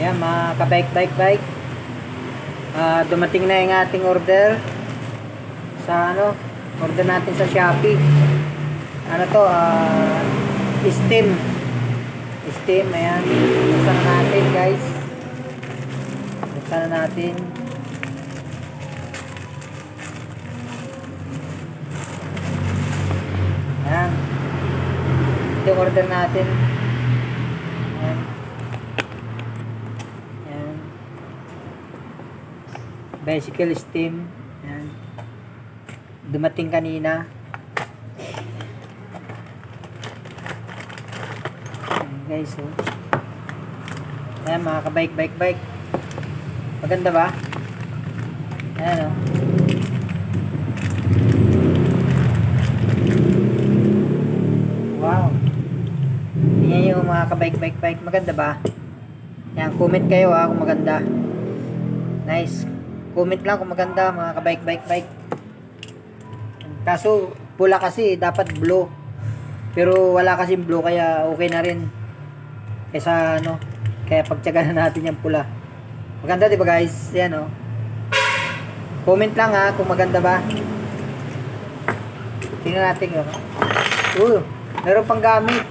Ayan mga kabike-bike-bike. Dumating na yung ating order sa order natin sa Shopee. Ano to, steam, ayan. Buksan na natin guys. Buksan na natin. Ayan. Ito yung order natin. Ayan. Ayan. Bicycle steam. Ayan. Dumating kanina. Ayan guys, oh. Ayan mga kabike-bike-bike. Maganda ba? Ayan, oh. Wow. Yan yung mga kabike-bike-bike. Maganda ba? Yan, comment kayo kung maganda. Nice. Comment lang kung maganda mga kabike-bike-bike. Kaso pula kasi, dapat blue. Pero wala kasi blue kaya okay na rin. Kaysa kaya pagtiyagaan natin yung pula. Maganda 'di ba guys? Yan oh. Comment lang kung maganda ba. Tingnan natin meron pang gamit.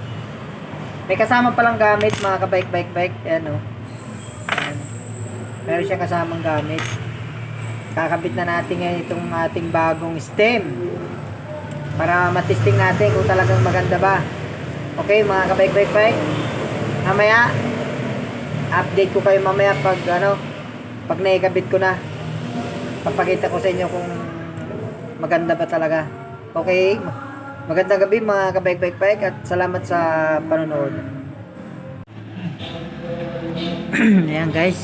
May kasama palang gamit mga kabike-bike-bike. Ayan oh. Ayan. Meron siyang kasamang gamit. Kakabit na natin ngayon itong ating bagong stem. Para matesting natin kung talagang maganda ba. Okay mga kabike-bike-bike. Mamaya update ko kayo mamaya pag naikabit ko na. Papakita ko sa inyo kung maganda ba talaga. Okay? Magandang gabi mga kabike-bike-bike at salamat sa panonood. Ayan guys.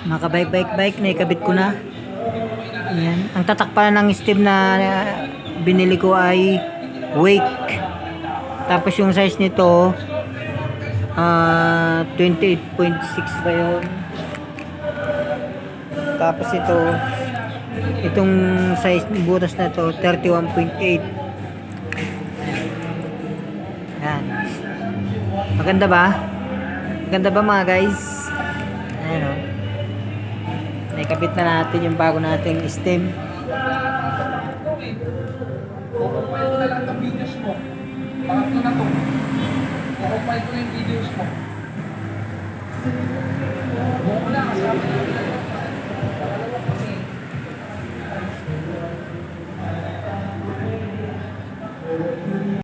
Mga kabike-bike-bike, naikabit ko na. Ayan. Ang tatak pala ng stem na binili ko ay wake. Tapos yung size nito 28.6 ba yun. Tapos itong size ng butas na to 31.8. Ayan. Maganda ba? Maganda ba mga guys? Ayan o. Naikabit na natin yung bago nating stem. Kukumpay ko na lang ang videos mo. Pangatlo na to. Kukumpay ko na yung videos mo. Buko na, kasama na